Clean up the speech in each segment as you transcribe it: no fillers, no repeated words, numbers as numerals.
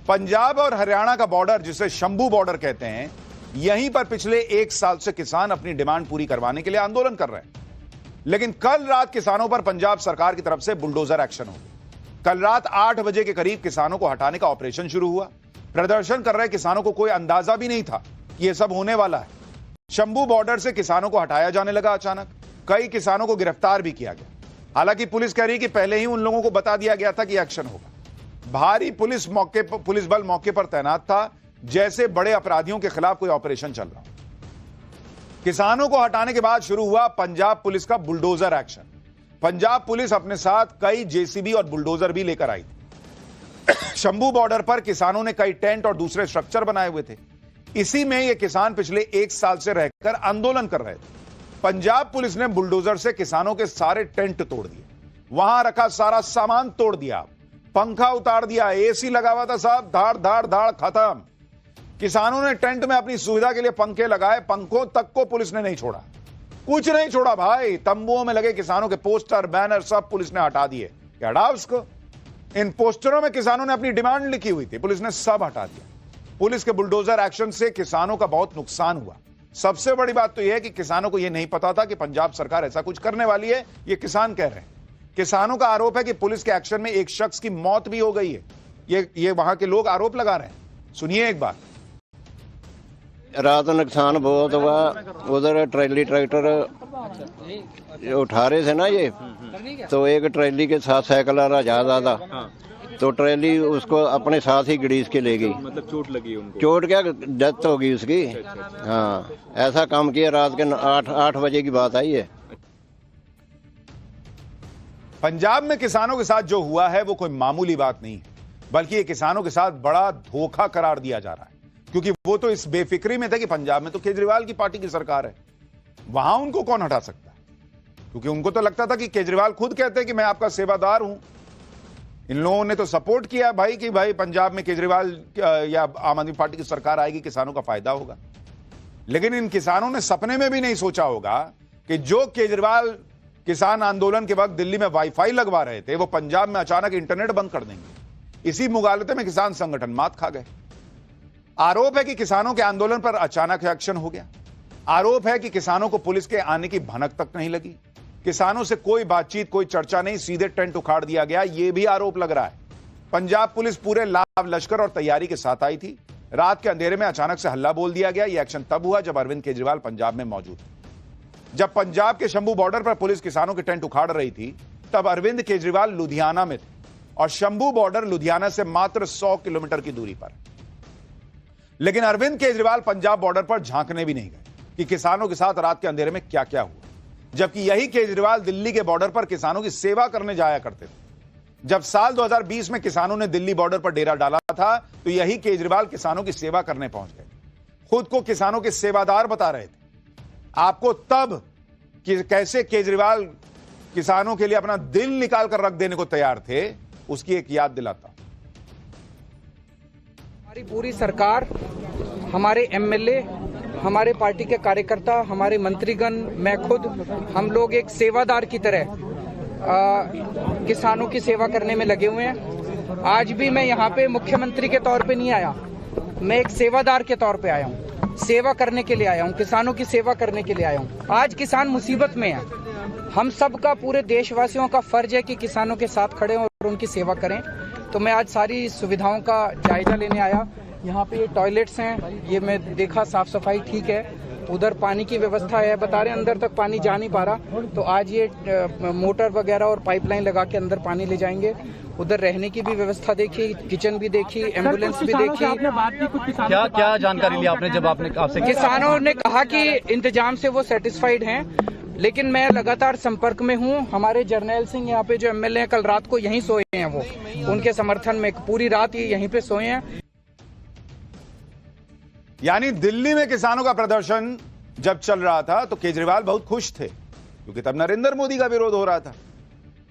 पंजाब और हरियाणा का बॉर्डर, जिसे शंभू बॉर्डर कहते हैं, यहीं पर पिछले 1 साल से किसान अपनी डिमांड पूरी करवाने के लिए आंदोलन कर रहे हैं। लेकिन कल रात किसानों पर पंजाब सरकार की तरफ से बुलडोजर एक्शन हो गया। कल रात 8 बजे के करीब किसानों को हटाने का ऑपरेशन शुरू हुआ। प्रदर्शन कर रहे किसानों को कोई अंदाजा भी नहीं था कि यह सब होने वाला है। शंभू बॉर्डर से किसानों को हटाया जाने लगा। अचानक कई किसानों को गिरफ्तार भी किया गया। हालांकि पुलिस कह रही है कि पहले ही उन लोगों को बता दिया गया था कि एक्शन होगा। भारी पुलिस बल मौके पर तैनात था, जैसे बड़े अपराधियों के खिलाफ कोई ऑपरेशन चल रहा। किसानों को हटाने के बाद शुरू हुआ पंजाब पुलिस का बुलडोजर एक्शन। पंजाब पुलिस अपने साथ कई जेसीबी और बुलडोजर भी लेकर आई थी। शंभू बॉर्डर पर किसानों ने कई टेंट और दूसरे स्ट्रक्चर बनाए हुए थे। इसी में ये किसान पिछले 1 साल से रहकर आंदोलन कर रहे थे। पंजाब पुलिस ने बुलडोजर से किसानों के सारे टेंट तोड़ दिए, वहां रखा सारा सामान तोड़ दिया, पंखा उतार दिया, एसी लगा हुआ था साहब, धाड़ धाड़ धाड़ खत्म। किसानों ने टेंट में अपनी सुविधा के लिए पंखे लगाए, पंखों तक को पुलिस ने नहीं छोड़ा, कुछ नहीं छोड़ा भाई। तंबुओं में लगे किसानों के पोस्टर बैनर सब पुलिस ने हटा दिए। क्या हटा उसको? इन पोस्टरों में किसानों ने अपनी डिमांड लिखी हुई थी, पुलिस ने सब हटा दिया। पुलिस के बुलडोजर एक्शन से किसानों का बहुत नुकसान हुआ। सबसे बड़ी बात तो यह है कि किसानों को यह नहीं पता था कि पंजाब सरकार ऐसा कुछ करने वाली है, ये किसान कह रहे हैं। किसानों का आरोप है कि पुलिस के एक्शन में एक शख्स की मौत भी हो गई है। ये वहां के लोग आरोप लगा रहे हैं। सुनिए एक बार। रात नुकसान बहुत हुआ। उधर ट्रैली ट्रैक्टर उठा रहे थे ना ये, तो एक ट्रैली के साथ साइकिल वाला जा रहा था, तो ट्रैली उसको अपने साथ ही गड़ीस के ले गई। मतलब चोट लगी उनको? चोट क्या, डेथ हो गई उसकी। हाँ, ऐसा काम किया। रात के 8 बजे की बात आई है। पंजाब में किसानों के साथ जो हुआ है वो कोई मामूली बात नहीं है, बल्कि ये किसानों के साथ बड़ा धोखा करार दिया जा रहा है। क्योंकि वो तो इस बेफिक्री में थे कि पंजाब में तो केजरीवाल की पार्टी की सरकार है, वहां उनको कौन हटा सकता है। क्योंकि उनको तो लगता था कि केजरीवाल खुद कहते हैं कि मैं आपका सेवादार हूं। इन लोगों ने तो सपोर्ट किया भाई कि भाई पंजाब में केजरीवाल या आम आदमी पार्टी की सरकार आएगी, किसानों का फायदा होगा। लेकिन इन किसानों ने सपने में भी नहीं सोचा होगा कि जो केजरीवाल किसान आंदोलन के वक्त दिल्ली में वाईफाई लगवा रहे थे, वो पंजाब में अचानक इंटरनेट बंद कर देंगे। इसी मुगालते में किसान संगठन मात खा गए। आरोप है कि किसानों के आंदोलन पर अचानक एक्शन हो गया। आरोप है कि किसानों को पुलिस के आने की भनक तक नहीं लगी। किसानों से कोई बातचीत, कोई चर्चा नहीं, सीधे टेंट उखाड़ दिया गया, यह भी आरोप लग रहा है। पंजाब पुलिस पूरे लाव लश्कर और तैयारी के साथ आई थी। रात के अंधेरे में अचानक से हल्ला बोल दिया गया। यह एक्शन तब हुआ जब अरविंद केजरीवाल पंजाब में मौजूद थे। जब पंजाब के शंभू बॉर्डर पर पुलिस किसानों के टेंट उखाड़ रही थी, तब अरविंद केजरीवाल लुधियाना में थे और शंभू बॉर्डर लुधियाना से मात्र 100 किलोमीटर की दूरी पर। लेकिन अरविंद केजरीवाल पंजाब बॉर्डर पर झांकने भी नहीं गए कि किसानों के साथ रात के अंधेरे में क्या क्या हुआ। जबकि यही केजरीवाल दिल्ली के बॉर्डर पर किसानों की सेवा करने जाया करते थे। जब साल 2020 में किसानों ने दिल्ली बॉर्डर पर डेरा डाला था, तो यही केजरीवाल किसानों की सेवा करने पहुंच गए। खुद को किसानों के सेवादार बता रहे थे। आपको तब कि कैसे केजरीवाल किसानों के लिए अपना दिल निकाल कर रख देने को तैयार थे, उसकी एक याद दिलाता। हमारी पूरी सरकार, हमारे एमएलए, हमारे पार्टी के कार्यकर्ता, हमारे मंत्रीगण, मैं खुद, हम लोग एक सेवादार की तरह किसानों की सेवा करने में लगे हुए हैं। आज भी मैं यहाँ पे मुख्यमंत्री के तौर पे नहीं आया, मैं एक सेवादार के तौर पे आया हूँ। सेवा करने के लिए आया हूँ, किसानों की सेवा करने के लिए आया हूँ। आज किसान मुसीबत में है। हम सबका, पूरे देशवासियों का फर्ज है कि किसानों के साथ खड़े हों और उनकी सेवा करें। तो मैं आज सारी सुविधाओं का जायजा लेने आया। यहाँ पे ये टॉयलेट्स हैं, ये मैं देखा, साफ सफाई ठीक है। उधर पानी की व्यवस्था है, बता रहे अंदर तक पानी जा नहीं पा रहा, तो आज ये मोटर वगैरह और पाइपलाइन लगा के अंदर पानी ले जाएंगे। उधर रहने की भी व्यवस्था देखी, किचन भी देखी, एम्बुलेंस भी देखी। क्या क्या जानकारी ली आपने जब आपने आपसे? किसानों ने कहा कि इंतजाम से वो सेटिस्फाइड हैं, लेकिन मैं लगातार संपर्क में हूं। हमारे जर्नैल सिंह यहाँ पे जो एमएलए हैं, कल रात को यहीं सोए हैं, वो उनके समर्थन में पूरी रात ये यहीं पे सोए हैं। यानी दिल्ली में किसानों का प्रदर्शन जब चल रहा था तो केजरीवाल बहुत खुश थे, क्योंकि तब नरेंद्र मोदी का विरोध हो रहा था।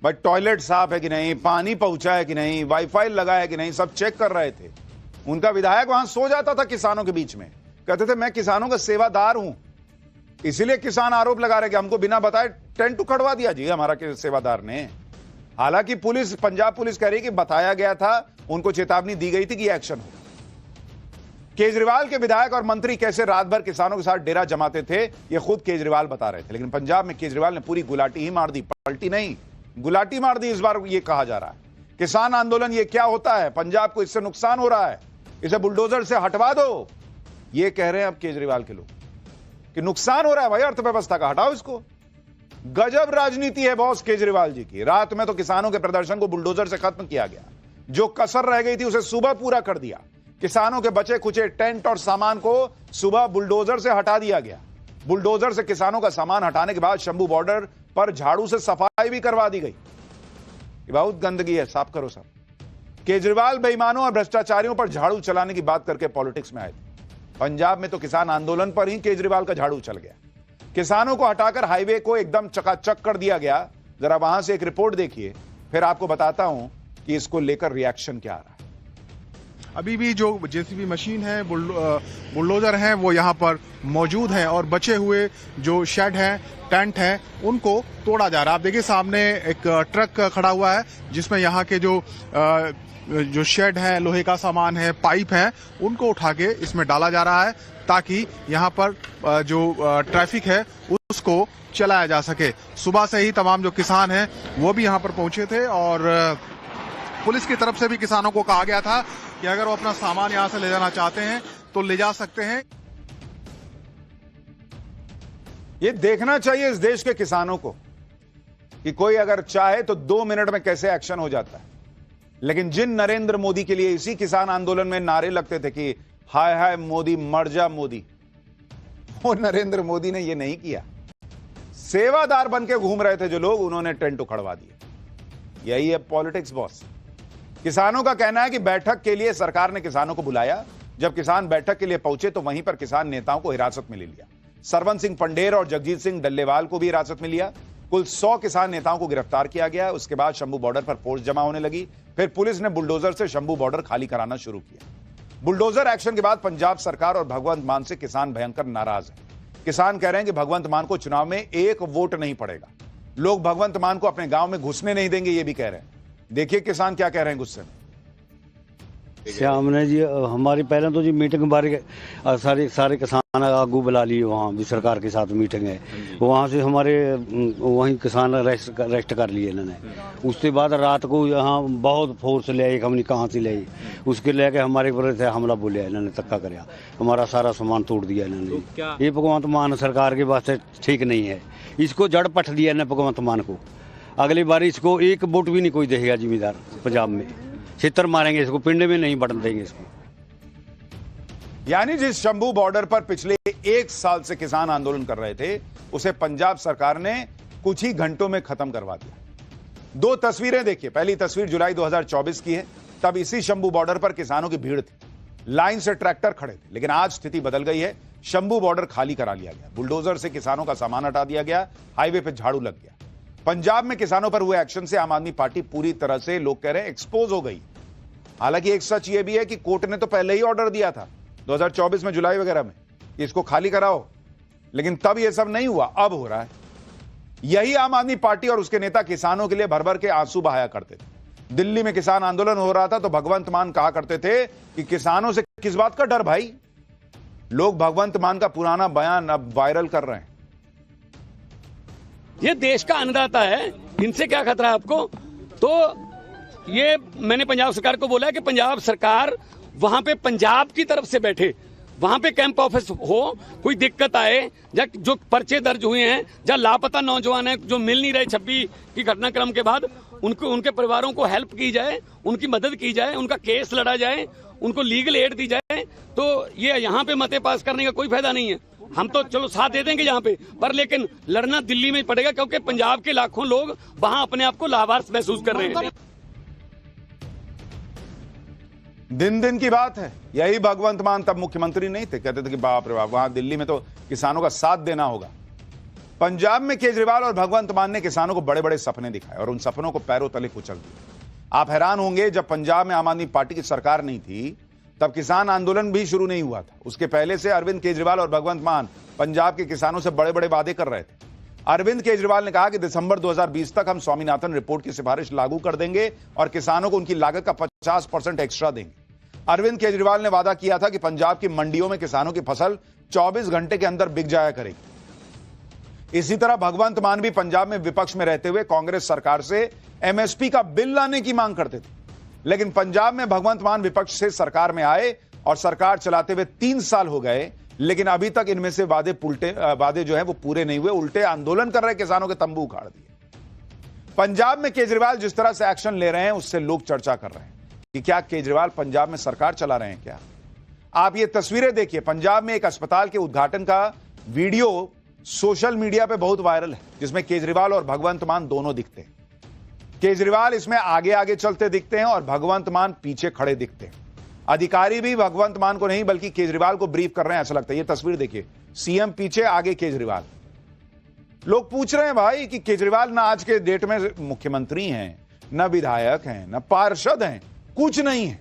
बट टॉयलेट साफ है कि नहीं, पानी पहुंचा है कि नहीं, वाईफाई लगा है कि नहीं, सब चेक कर रहे थे। उनका विधायक वहां सो जाता था किसानों के बीच में, कहते थे मैं किसानों का सेवादार हूं। इसीलिए किसान आरोप लगा रहे कि हमको बिना बताए टेंट उखड़वा दिया जी हमारा सेवादार ने। हालांकि पुलिस, पंजाब पुलिस कह रही है कि बताया गया था, उनको चेतावनी दी गई थी कि एक्शन हो। केजरीवाल के विधायक और मंत्री कैसे रात भर किसानों के साथ डेरा जमाते थे, ये खुद केजरीवाल बता रहे थे। लेकिन पंजाब में केजरीवाल ने पूरी गुलाटी ही मार दी, पलटी नहीं, गुलाटी मार दी। इस बार ये कहा जा रहा है किसान आंदोलन ये क्या होता है, पंजाब को इससे नुकसान हो रहा है, इसे बुलडोजर से हटवा दो। ये कह रहे हैं अब केजरीवाल के लोग कि नुकसान हो रहा है भाई अर्थव्यवस्था का, हटाओ इसको। गजब राजनीति है बॉस केजरीवाल जी की। रात में तो किसानों के प्रदर्शन को बुलडोजर से खत्म किया गया, जो कसर रह गई थी उसे सुबह पूरा कर दिया। किसानों के बचे खुचे टेंट और सामान को सुबह बुलडोजर से हटा दिया गया। बुलडोजर से किसानों का सामान हटाने के बाद शंभू बॉर्डर पर झाड़ू से सफाई भी करवा दी गई। बहुत गंदगी है, साफ करो सब। केजरीवाल बेईमानों और भ्रष्टाचारियों पर झाड़ू चलाने की बात करके पॉलिटिक्स में आए थे। पंजाब में तो किसान आंदोलन पर ही केजरीवाल का झाड़ू चल गया। किसानों को हटाकर हाईवे को एकदम चकाचक कर दिया गया। जरा वहां से एक रिपोर्ट देखिए, फिर आपको बताता हूं कि इसको लेकर रिएक्शन क्या आ रहा है। अभी भी जो जेसीबी मशीन है, बुलडोजर हैं, वो यहाँ पर मौजूद हैं और बचे हुए जो शेड हैं, टेंट हैं, उनको तोड़ा जा रहा है। आप देखिए सामने एक ट्रक खड़ा हुआ है जिसमें यहाँ के जो शेड है, लोहे का सामान है, पाइप है, उनको उठा के इसमें डाला जा रहा है ताकि यहाँ पर जो ट्रैफिक है उसको चलाया जा सके। सुबह से ही तमाम जो किसान हैं वो भी यहाँ पर पहुंचे थे और पुलिस की तरफ से भी किसानों को कहा गया था कि अगर वो अपना सामान यहां से ले जाना चाहते हैं तो ले जा सकते हैं। ये देखना चाहिए इस देश के किसानों को कि कोई अगर चाहे तो 2 मिनट में कैसे एक्शन हो जाता है। लेकिन जिन नरेंद्र मोदी के लिए इसी किसान आंदोलन में नारे लगते थे कि हाय हाय मोदी मर जा मोदी, वो नरेंद्र मोदी ने ये नहीं किया। सेवादार बन के घूम रहे थे जो लोग, उन्होंने टेंट उखड़वा दिए। यही है पॉलिटिक्स बॉस। किसानों का कहना है कि बैठक के लिए सरकार ने किसानों को बुलाया। जब किसान बैठक के लिए पहुंचे तो वहीं पर किसान नेताओं को हिरासत में ले लिया। सरवन सिंह पंडेर और जगजीत सिंह डल्लेवाल को भी हिरासत में लिया। कुल 100 किसान नेताओं को गिरफ्तार किया गया। उसके बाद शंभू बॉर्डर पर फोर्स जमा होने लगी। फिर पुलिस ने बुलडोजर से शंभू बॉर्डर खाली कराना शुरू किया। बुलडोजर एक्शन के बाद पंजाब सरकार और भगवंत मान से किसान भयंकर नाराज है। किसान कह रहे हैं कि भगवंत मान को चुनाव में एक वोट नहीं पड़ेगा। लोग भगवंत मान को अपने गांव में घुसने नहीं देंगे, ये भी कह रहे हैं। देखिए किसान क्या कह रहे हैं गुस्से में। हमने जी हमारी पहले तो जी मीटिंग बारे सारे किसान आगू बुला लिए, वहाँ भी सरकार के साथ मीटिंग है। वहाँ से हमारे वहीं किसान अरेस्ट कर लिए इन्होंने। उसके बाद रात को यहाँ बहुत फोर्स ले आई, हमने कहाँ से ले आई, उसके लेके हमारे ऊपर से हमला बोलिया इन्होंने, धक्का कराया, हमारा सारा सामान तोड़ दिया इन्होंने। ये भगवंत मान सरकार के वास्ते ठीक नहीं है। इसको जड़ पट दिया इन्होंने भगवंत मान को। अगली बार इसको एक वोट भी नहीं कोई देगा जिम्मेदार पंजाब में। छितर मारेंगे इसको, पिंड में नहीं बढ़ने देंगे इसको। यानी जिस शंभू बॉर्डर पर पिछले 1 साल से किसान आंदोलन कर रहे थे, उसे पंजाब सरकार ने कुछ ही घंटों में खत्म करवा दिया। 2 तस्वीरें देखिए। पहली तस्वीर जुलाई 2024 की है। तब इसी शंभू बॉर्डर पर किसानों की भीड़ थी, लाइन से ट्रैक्टर खड़े थे। लेकिन आज स्थिति बदल गई है। शंभू बॉर्डर खाली करा लिया गया, बुलडोजर से किसानों का सामान हटा दिया गया, हाईवे पर झाड़ू लग गया। पंजाब में किसानों पर हुए एक्शन से आम आदमी पार्टी पूरी तरह से, लोग कह रहे हैं, एक्सपोज हो गई। हालांकि एक सच यह भी है कि कोर्ट ने तो पहले ही ऑर्डर दिया था 2024 में जुलाई वगैरह में, इसको खाली कराओ, लेकिन तब यह सब नहीं हुआ। अब हो रहा है। यही आम आदमी पार्टी और उसके नेता किसानों के लिए भर भर के आंसू बहाया करते थे। दिल्ली में किसान आंदोलन हो रहा था तो भगवंत मान कहा करते थे कि किसानों से किस बात का डर भाई। लोग भगवंत मान का पुराना बयान अब वायरल कर रहे हैं। ये देश का अन्नदाता है, इनसे क्या खतरा है आपको? तो ये मैंने पंजाब सरकार को बोला है कि पंजाब सरकार वहां पे पंजाब की तरफ से बैठे, वहां पे कैंप ऑफिस हो, कोई दिक्कत आए, या जो पर्चे दर्ज हुए हैं, या लापता नौजवान हैं जो मिल नहीं रहे 26 की घटनाक्रम के बाद, उनके परिवारों को हेल्प की जाए, उनकी मदद की जाए, उनका केस लड़ा जाए, उनको लीगल एड दी जाए। तो ये यहाँ पे मते पास करने का कोई फायदा नहीं है। हम तो चलो साथ दे देंगे यहाँ पे, पर लेकिन लड़ना दिल्ली में पड़ेगा, क्योंकि पंजाब के लाखों लोग वहां अपने आप को लाभार्थ महसूस कर रहे हैं। दिन की बात है। यही भगवंत मान तब मुख्यमंत्री नहीं थे, कहते थे कि बाप रे बाप, वहां दिल्ली में तो किसानों का साथ देना होगा। पंजाब में केजरीवाल और भगवंत मान ने किसानों को बड़े बड़े सपने दिखाए और उन सपनों को पैरों तले कुचल दिया। आप हैरान होंगे, जब पंजाब में आम आदमी पार्टी की सरकार नहीं थी तब किसान आंदोलन भी शुरू नहीं हुआ था। उसके पहले से अरविंद केजरीवाल और भगवंत मान पंजाब के किसानों से बड़े बड़े वादे कर रहे थे। अरविंद केजरीवाल ने कहा कि दिसंबर 2020 तक हम स्वामीनाथन रिपोर्ट की सिफारिश लागू कर देंगे और किसानों को उनकी लागत का 50% एक्स्ट्रा देंगे। अरविंद केजरीवाल ने वादा किया था कि पंजाब की मंडियों में किसानों की फसल 24 घंटे के अंदर बिक जाया करेगी। इसी तरह भगवंत मान भी पंजाब में विपक्ष में रहते हुए कांग्रेस सरकार से एमएसपी का बिल लाने की मांग करते थे, लेकिन पंजाब में भगवंत मान विपक्ष से सरकार में आए और सरकार चलाते हुए 3 साल हो गए, लेकिन अभी तक इनमें से वादे जो है वो पूरे नहीं हुए, उल्टे आंदोलन कर रहे किसानों के तंबू उखाड़ दिए। पंजाब में केजरीवाल जिस तरह से एक्शन ले रहे हैं उससे लोग चर्चा कर रहे हैं कि क्या केजरीवाल पंजाब में सरकार चला रहे हैं क्या। आप ये तस्वीरें देखिए, पंजाब में एक अस्पताल के उद्घाटन का वीडियो सोशल मीडिया पे बहुत वायरल है, जिसमें केजरीवाल और भगवंत मान दोनों दिखते हैं। केजरीवाल इसमें आगे आगे चलते दिखते हैं और भगवंत मान पीछे खड़े दिखते हैं। अधिकारी भी भगवंत मान को नहीं बल्कि केजरीवाल को ब्रीफ कर रहे हैं, ऐसा लगता है। ये तस्वीर देखिए, सीएम पीछे, आगे केजरीवाल। लोग पूछ रहे हैं भाई कि केजरीवाल ना आज के डेट में मुख्यमंत्री हैं, ना विधायक हैं, ना पार्षद हैं, कुछ नहीं है,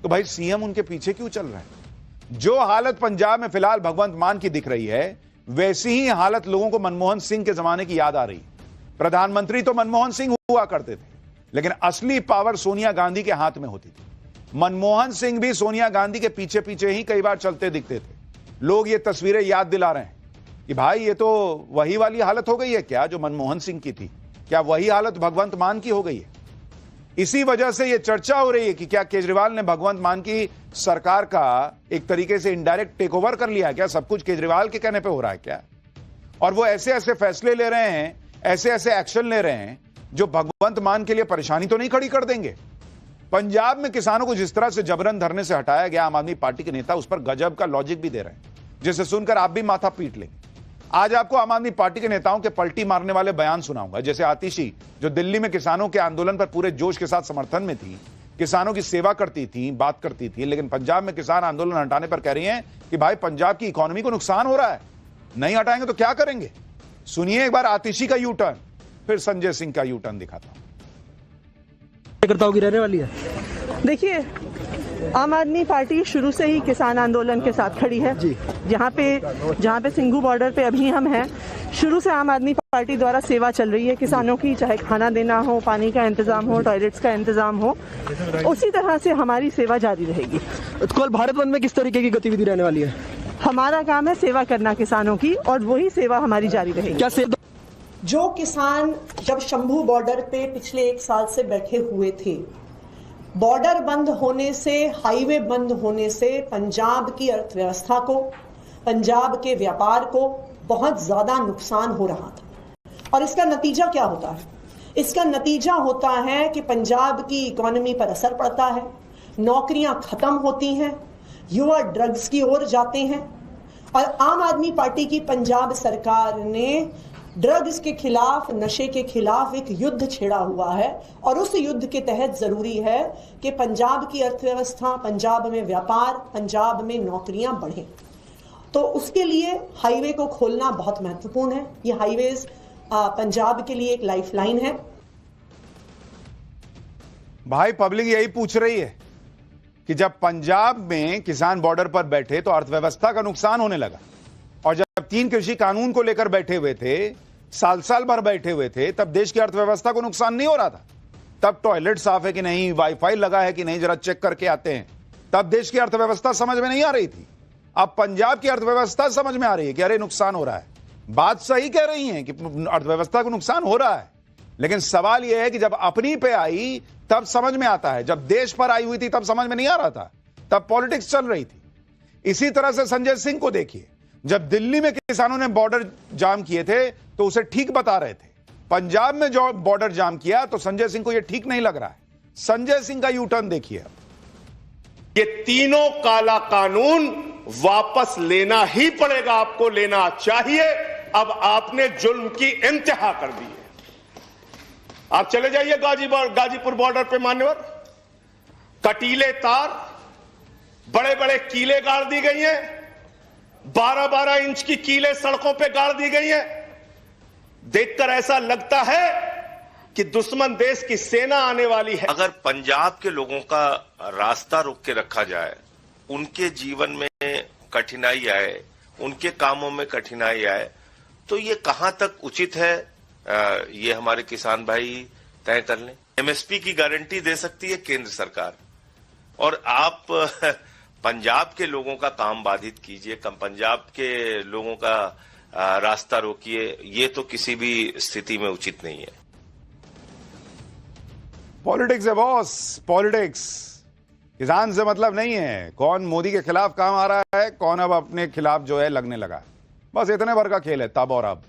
तो भाई सीएम उनके पीछे क्यों चल रहा है। जो हालत पंजाब में फिलहाल भगवंत मान की दिख रही है, वैसी ही हालत लोगों को मनमोहन सिंह के जमाने की याद आ रही है। प्रधानमंत्री तो मनमोहन सिंह हुआ करते थे, लेकिन असली पावर सोनिया गांधी के हाथ में होती थी। मनमोहन सिंह भी सोनिया गांधी के पीछे पीछे ही कई बार चलते दिखते थे। लोग ये तस्वीरें याद दिला रहे हैं कि भाई ये तो वही वाली हालत हो गई है क्या जो मनमोहन सिंह की थी, क्या वही हालत भगवंत मान की हो गई है। इसी वजह से यह चर्चा हो रही है कि क्या केजरीवाल ने भगवंत मान की सरकार का एक तरीके से इनडायरेक्ट टेक ओवर कर लिया, क्या सब कुछ केजरीवाल के कहने पे हो रहा है क्या। और वो ऐसे ऐसे फैसले ले रहे हैं, ऐसे ऐसे एक्शन ले रहे हैं जो भगवंत मान के लिए परेशानी तो नहीं खड़ी कर देंगे। पंजाब में किसानों को जिस तरह से जबरन धरने से हटाया गया, आम आदमी पार्टी के नेता उस पर गजब का लॉजिक भी दे रहे हैं, जिसे सुनकर आप भी माथा पीट लेंगे। आज आपको आम आदमी पार्टी के नेताओं के पलटी मारने वाले बयान सुनाऊंगा, जैसे आतिशी जो दिल्ली में किसानों के आंदोलन पर पूरे जोश के साथ समर्थन में थी, किसानों की सेवा करती थी, बात करती थी, लेकिन पंजाब में किसान आंदोलन हटाने पर कह रही हैं कि भाई पंजाब की इकोनॉमी को नुकसान हो रहा है, नहीं हटाएंगे तो क्या करेंगे। सुनिए एक बार आतिशी का यू टर्न, फिर संजय सिंह का यू टर्न दिखाता हूं। कार्यकर्ताओं की रहने वाली है। देखिए, आम आदमी पार्टी शुरू से ही किसान आंदोलन के साथ खड़ी है। जहाँ पे सिंघू बॉर्डर पे अभी हम हैं, शुरू से आम आदमी पार्टी द्वारा सेवा चल रही है किसानों की, चाहे खाना देना हो, पानी का इंतजाम हो, टॉयलेट्स का इंतजाम हो, उसी तरह से हमारी सेवा जारी रहेगी। कल भारत बंद में किस तरीके की गतिविधि रहने वाली है? हमारा काम है सेवा करना किसानों की, और वही सेवा हमारी जारी रहेगी। क्या जो किसान जब शंभू बॉर्डर पे पिछले 1 साल से बैठे हुए थे, बॉर्डर बंद होने से, हाईवे बंद होने से पंजाब की अर्थव्यवस्था को, पंजाब के व्यापार को बहुत ज़्यादा नुकसान हो रहा था। और इसका नतीजा क्या होता है? इसका नतीजा होता है कि पंजाब की इकोनॉमी पर असर पड़ता है, नौकरियां खत्म होती हैं, युवा ड्रग्स की ओर जाते हैं। और आम आदमी पार्टी की पंजाब सरकार ने ड्रग्स के खिलाफ, नशे के खिलाफ एक युद्ध छेड़ा हुआ है, और उस युद्ध के तहत जरूरी है कि पंजाब की अर्थव्यवस्था, पंजाब में व्यापार, पंजाब में नौकरियां बढ़ें। तो उसके लिए हाईवे को खोलना बहुत महत्वपूर्ण है। ये हाईवेज पंजाब के लिए एक लाइफलाइन है। भाई पब्लिक यही पूछ रही है कि जब पंजाब में किसान बॉर्डर पर बैठे तो अर्थव्यवस्था का नुकसान होने लगा, और जब 3 कृषि कानून को लेकर बैठे हुए थे, साल भर बैठे हुए थे, तब देश की अर्थव्यवस्था को नुकसान नहीं हो रहा था। तब टॉयलेट साफ है कि नहीं, वाईफाई लगा है कि नहीं, जरा चेक करके आते हैं। तब देश की अर्थव्यवस्था समझ में नहीं आ रही थी। अब पंजाब की अर्थव्यवस्था समझ में आ रही है कि अरे नुकसान हो रहा है। बात सही कह रही है कि अर्थव्यवस्था को नुकसान हो रहा है, लेकिन सवाल यह है कि जब अपनी पे आई तब समझ में आता है, जब देश पर आई हुई थी तब समझ में नहीं आ रहा था, तब पॉलिटिक्स चल रही थी। इसी तरह से संजय सिंह को देखिए, जब दिल्ली में किसानों ने बॉर्डर जाम किए थे तो उसे ठीक बता रहे थे, पंजाब में जो बॉर्डर जाम किया तो संजय सिंह को यह ठीक नहीं लग रहा है। संजय सिंह का यू टर्न देखिए। ये तीनों काला कानून वापस लेना ही पड़ेगा, आपको लेना चाहिए। अब आपने जुल्म की इंतहा कर दी है। आप चले जाइए गाजीपुर बॉर्डर पे मान्यवर, कटीले तार, बड़े बड़े कीले गाड़ दी गई हैं, 12-12 इंच की कीले सड़कों पे गाड़ दी गई हैं। देखकर ऐसा लगता है कि दुश्मन देश की सेना आने वाली है। अगर पंजाब के लोगों का रास्ता रोक के रखा जाए, उनके जीवन में कठिनाई आए, उनके कामों में कठिनाई आए, तो ये कहां तक उचित है, ये हमारे किसान भाई तय कर लें। एमएसपी की गारंटी दे सकती है केंद्र सरकार, और आप पंजाब के लोगों का काम बाधित कीजिए, पंजाब के लोगों का रास्ता रोकिए, ये तो किसी भी स्थिति में उचित नहीं है। पॉलिटिक्स है बॉस, पॉलिटिक्स। किसान से मतलब नहीं है कौन मोदी के खिलाफ काम आ रहा है, कौन अब अपने खिलाफ जो है लगने लगा। बस इतने भर का खेल है, तब और अब।